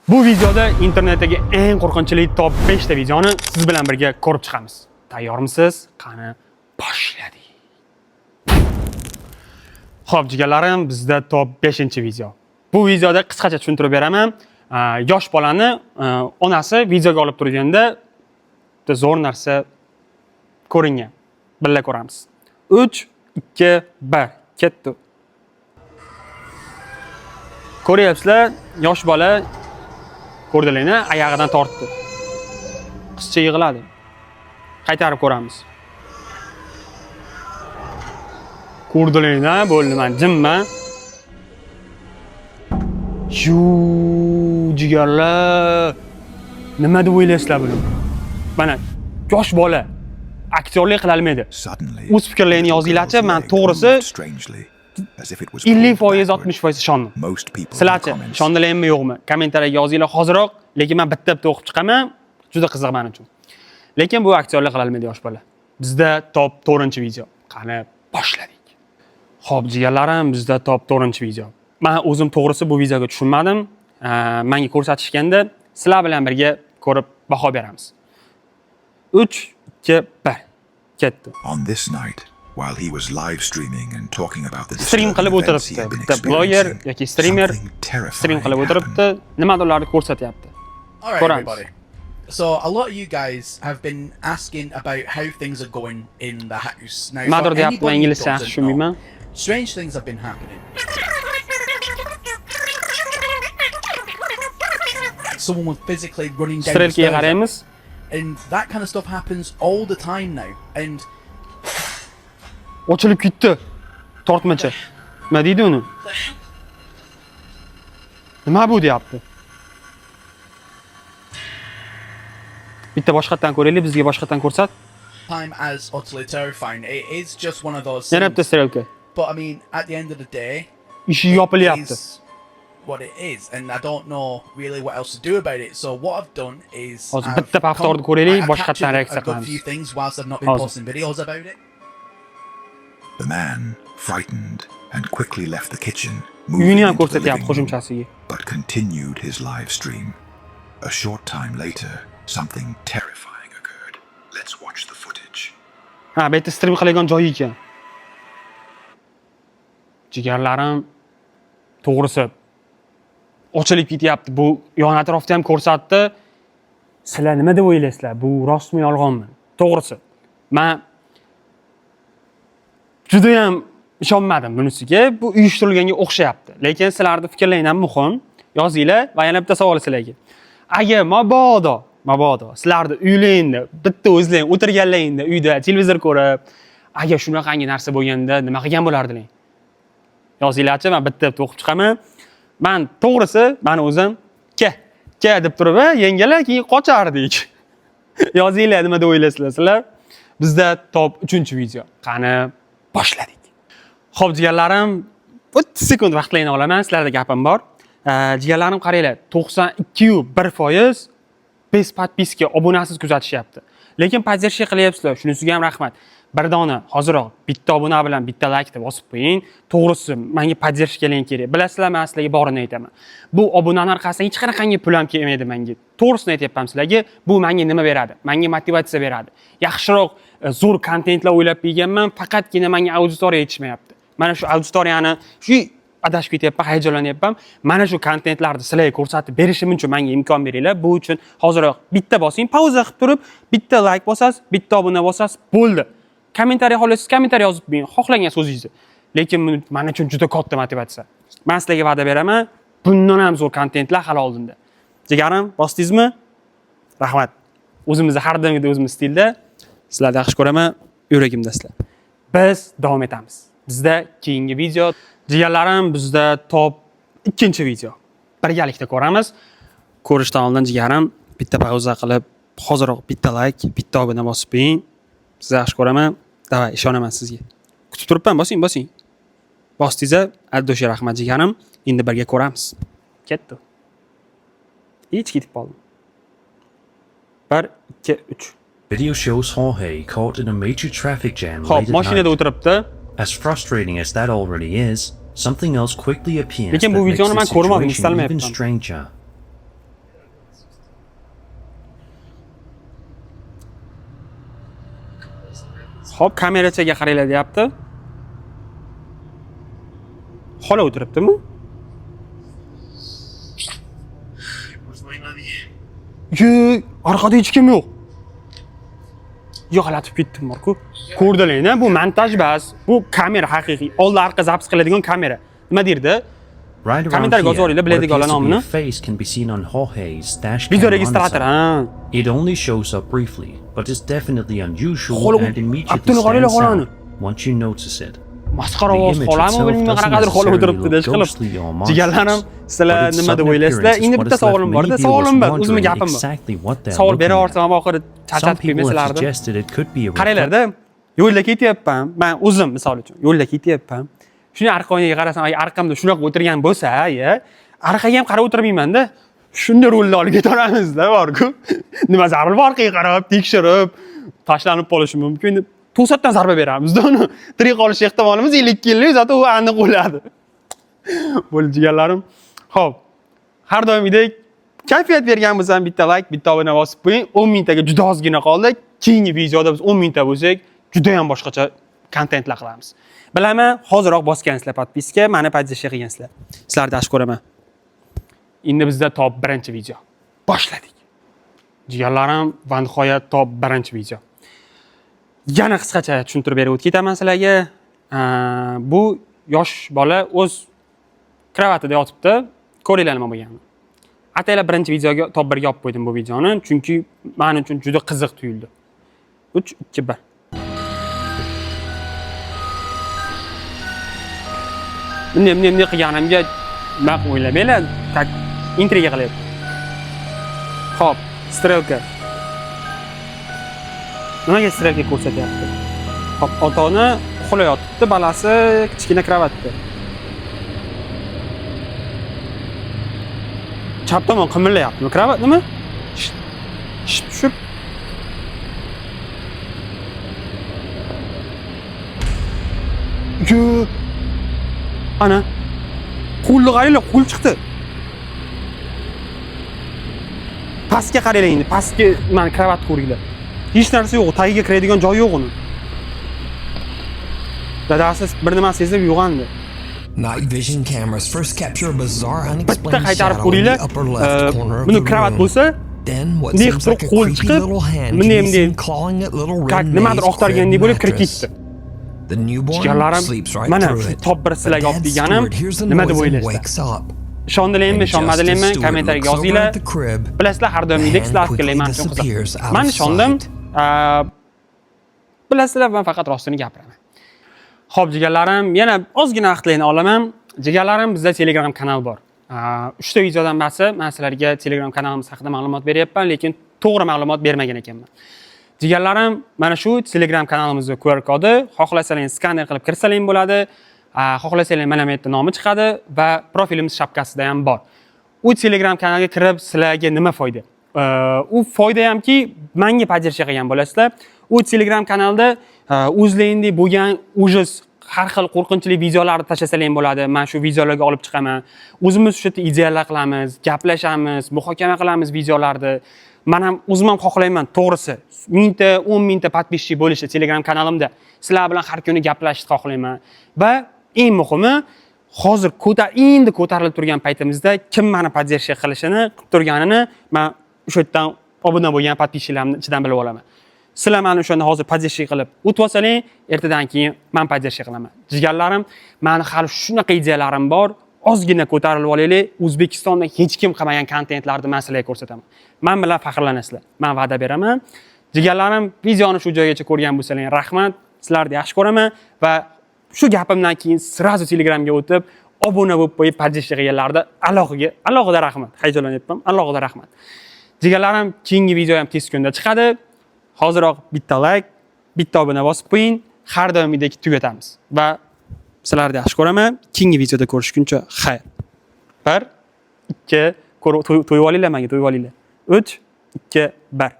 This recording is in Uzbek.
Bu videoda internetdagi eng qo'rqinchli top 5 ta videoni siz bilan birga ko'rib chiqamiz. Tayyormisiz? Qani boshladik. Xo'p, jigarlarim, bizda top 5-video. Bu videoda qisqacha tushuntirib beraman. Yosh bolani onasi videoga olib turganda zo'r narsa ko'ringan. Birga ko'ramiz. 3, 2, 1, ketdi. Ko'ryapsizlar, yosh bola ko'rdilarni oyog'idan tortdi. Qizcha yig'ladi. Qaytarib ko'ramiz. Ko'rdilarni, bo'ldi, men jimman. Jigarlar. Nima deb o'ylaysizlar buni? Mana yosh bola aktyorlik qila olmaydi. O'z fikrlarini yozinglarchi, men to'g'risi 50%, 60% ishondim. Sizlarchi ishondilarmi yo'qmi? Kommentariyaga yozinglar hoziroq, lekin men bitta-bitta o'qib chiqaman. Juda qiziq men uchun. Lekin bu aktyorlik qila olmaydi yosh bola. Bizda top 4-video. Qani boshladik. Xo'p, jigarlarim, bizda top 4-video. Men o'zim to'g'risi bu videoga tushunmadim. Menga ko'rsatishganda sizlar bilan birga ko'rib baho beramiz. 3, 2, 1. Ketdi. On this night, while he was live streaming and talking about the stream qilib o'tiribdi. Bitta bloger yoki streamer stream qilib o'tiribdi, nimadirlarni ko'rsatyapti. Everybody. So a lot of you guys have been asking about how things are going in the house. Now, for anybody who doesn't know, strange things have been happening. Someone was physically running down the stairs. And that kind of stuff happens all the time now. And ochilib ketdi. Tortmacha. Nima deydi uni? Nima bu deyapti? Bitta boshqatdan ko'raylik, bizga boshqatdan ko'rsat. Time as utterly terrifying. It is just one of those Yana bitta things. strelka. But I mean, at the end of the day, Ishi yopilyapti. what it is, and I don't know really what else to do about it. So what I've done is Hozir bitta paftorni ko'raylik, boshqatdan reaksiya I've got a qilamiz. few things whilst I've not been posting videos about it. The man, frightened and quickly left the kitchen, Uyini moving ham into the ko'rsatyapti living room, qo'shimchasiga. but continued his live stream. A short time later, something terrifying occurred. Let's watch the footage. Ha, bu yerda stream qiladigan joyi ekan. Jigarlarim, to'g'risi ochilib ketyapti. Bu yon atrofda ham ko'rsatdi. Sizlar nima deb o'ylaysizlar? Bu rostmi, yolg'onmi? To'g'risi, men juda ham ishonmadim bunisiga. Bu uyushtirilganga o'xshayapti. Lekin sizlarning fikrlaringiz ham muhim. Yozinglar va yana bitta savol sizlarga. Agar mabodo sizlarning uylaringda, bitta o'zlaring o'tirganlaringda uyda televizor ko'rib, agar shunaqangi narsa bo'lganda nima qilgan bo'lardinglar? Yozinglarchi, men bitta-bitta o'qib chiqaman. Men to'g'risi, men o'zim ka deb turib, yengalar keyin qochardik. Yozinglar nima deb o'ylaysizlar sizlar? Bizda top 3-video. Qani boshladik. Xo'p, jigarlarim, 30 sekund vaqtlarini olaman, sizlarda gapim bor. Jigarlarim, qaranglar, 92.1% bez podpiska obunasiz kuzatishyapti. Lekin podдержка qilyapsizlar, shunisiga ham rahmat. Bir dona hoziroq bitta obuna bilan bitta like deb bosib qo'ying. To'g'risi, menga podдержкаларning kerak. Bilasizlar, men sizlarga borini aytaman. Bu obunalar orqasidan hech qanaqangi pul ham kelmaydi menga. To'g'risini aytyapman sizlarga. Bu menga nima beradi? Menga motivatsiya beradi. Yaxshiroq zo'r kontentlar o'ylab berganman, faqatgina menga auditoriya yetishmayapti. Mana shu auditoriyani shu adashib ketyapman, hayajonlanyapman. Mana shu kontentlarni sizlarga ko'rsatib berishim uchun menga imkon beringlar. Bu uchun hoziroq bitta bosing, pauza qilib turib, bitta like bosasiz, bitta obuna bosasiz, bo'ldi. Kommentariy xohlasangiz, kommentariy yozib bering, xohlagan so'zingizni. Lekin men uchun juda katta motivatsiya. Men sizlarga va'da beraman, bundan ham zo'r kontentlar hali oldinda. Jigarim, bosdingizmi? Rahmat. O'zimizni har doimgidek o'zimiz stilda sizlarni yaxshi ko'raman, yuragimda sizlar. Biz davom etamiz. Bizda keyingi video, jigarlarim, bizda top 2-video. Birgalikda ko'ramiz. Ko'rishdan oldin jigarim, bitta pauza qilib, hoziroq bitta like, bitta obuna bosib bering. Sizni yaxshi ko'raman. Davay, ishonaman sizga. Kutib turibman, bosing. Bosdingizlar, addo'sha rahmat jigarim. Endi birga ko'ramiz. Ketdi. Hech ketib qoldim. 1, 2, 3. Video shows Jorge caught in a major traffic jam Xo'p, late at mashinada night. o'tiribdi. As frustrating as that already is, something else quickly appears Lekin that bu makes videoni the men ko'rmadim, situation even istalmayapman. stranger. Xo'p, kamerachaga qaranglar deyapti. Xola o'tiribdimi? Orqada hech kim yo'q. Yo'qlatib ketdim borku. Ko'rdilar-a, bu montaj bas. Bu kamera haqiqiy. Oldi orqa zaps qiladigan kamera. Nima derdi? Right around Kommentarga here, yozinglar, what biladigan appears to be nomini. a face can be seen on Jorge's dash Video cam on registrator, site. ha. It only shows up briefly, but is definitely unusual Xola- and immediately Abdul G'aniylar stands xolani. out once you notice it. Masxara The ovoz image xolami itself bilmayman doesn't qanaqadir xola necessarily o'tiribdi look deb qilib. ghostly or monstrous, Jigarlarim, sizlar but its nima deb sudden o'ylaysizlar? appearance is Endi what bitta has left savolim bor. many Savolim viewers bor, o'zimga wondering gapim bor. exactly what they're Savol looking bera at. olsam oxiri Some charchatib people have kelmasalardi. suggested it could be a Qaranglarda, yo'lda ketyapman. Men o'zim misol uchun yo'lda ketyapman. Shuni arqamga qarasam, arqamda shunaqa o'tirgan bo'lsa, orqaga ham qarab o'tirmayman-da. Shunda rolni olib ketaveramizda, borku. Nima zarur bor orqaga qarab, tekshirib, tashlanib qolishi mumkin deb to'satdan zarba beramizda uni. Tirik qolish ehtimolimiz 50 yillik, zato u aniq o'ladi. Bo'ljiganlarim. Xo'p. Har doimgidek kayfiyat bergan bo'lsam bitta like, bitta obuna bosib qo'ying. 10 mingtaga juda ozgina qoldi. Keyingi videoda biz 10 mingta bo'lsak, juda ham boshqacha kontentlar qilamiz. Bilaman, hoziroq bosgansizlar podpiska, meni podдержка qilgansizlar. Sizlarni yaxshi ko'raman. Endi bizda top birinchi video. Boshladik. Jigarlarim va nihoyat top birinchi video. Yana qisqacha tushuntirib berib ketaman sizlarga. Bu yosh bola o'z kravatida yotibdi. Ko'ringlar nima bo'lganini. Ataylar birinchi videoga top 1 ga olib qo'ydim bu videoni, chunki men uchun juda qiziq tuyuldi. 3 2 1. Bunday qilganimga maq o'ylamanglar, tak intriga qilyapti. Xo'p, strelka. Nimaga strelka ko'rsatyapti? Xo'p, ota-ona uxlayotibdi, balasi kichkina kravatda. Chap tomon qimirlayaptimi? Kravat nima? Tushib. Ana. Qo'lni qaranglar, qo'l chiqdi. Pastga qaranglar endi, pastga mana kravat ko'ringlar. Hech narsa yo'q, tagiga kiradigan joyi yo'q uni. Dadasi bir nima sezib uyg'ondi. Night vision cameras first capture a bizarre Bitta unexplained qaytarib shadow in ko'ringlar. the upper left corner of Buni the kravat room. bo'lsa, Then what bunday seems qilib like a qo'l creepy chiqib, little hand can bunday be seen clawing at little red nimadir May's oqtargandek crib bo'lib kirib mattress. ketdi. The newborn Jigarlarim, sleeps right mana through shu it. top 1 sizlarga olib But Dad deganim Stewart hears the nima deb noise and o'ylaysizlar? wakes up. Ishondilarmi, And ishonmadilarmi? just as Stewart Kommentarga looks over yozinglar. at the crib, Bilasizlar, har doimgidek the sizlar hand fikrlar men uchun quickly qiziq. disappears out Men of ishondim. sight. Bilasizlar, men faqat rostini gapiraman. Xo'p, jigarlarim, yana ozgina vaqtlarni olaman. Jigarlarim, bizda Telegram kanal bor. 3 ta videodan basi men sizlarga Telegram kanalimiz haqida ma'lumot beryapman, lekin to'g'ri ma'lumot bermagan ekanman. Jigarlarim, mana shu Telegram kanalimizning QR kodi, xohlasangiz skaner qilib kirsalaring bo'ladi. Xohlasangiz mana bu yerda nomi chiqadi va profilimiz shapkasida ham bor. U Telegram kanaliga kirib sizlarga nima foyda? U foyda hamki, menga podдержка qilgan bo'lasizlar. U Telegram kanalda o'zlaringizda bo'lgan ujus har xil qo'rqinchli videolarni tashlasalang bo'ladi. Men shu videolarga olib chiqaman. O'zimiz shu yerda ideyalar qilamiz, gaplashamiz, muhokama qilamiz videolarni. Men ham o'zim ham xohlayman, to'g'risi. 1000 ta, 10 mingta podpисчик bo'lishi Telegram kanalimda. Sizlar bilan har kuni gaplashishni xohlayman. Va eng muhimi, hozir endi ko'tarilib turgan paytimizda kim meni podдержка qilishini, qilib turganini men o'sha yerdan obuna bo'lgan podписчиklarimni ichidan bilib olaman. Sizlar meni o'shanda hozir podдержка qilib o'tib olsaling, ertadan keyin men podдержка qilaman. Jigarlarim, meni hali shunaqa ideyalarim bor. Ozgina ko'tarilib olaylik. O'zbekistonda hech kim qilmagan kontentlarni men sizlarga ko'rsataman. Men bilan faxrlanasizlar. Men va'da beraman. Jigarlarim, videoni shu joygacha ko'rgan bo'lsalaring, rahmat. Sizlarni yaxshi ko'raman va shu gapimdan keyin sirazu Telegramga o'tib, obuna bo'lib qo'yib podдержка qilganlarga alohida rahmat. Hayajonlanyapman. Alohida rahmat. Jigarlarim, keyingi video ham tez kunda chiqadi. Hoziroq bitta like, bitta obuna bosib qo'ying. Har doimgidek tugatamiz. Va sizlarni yaxshi ko'raman. Keyingi videoda ko'rishguncha xayr. 1 2 to'yib olinglar menga, to'yib olinglar. 3 2 1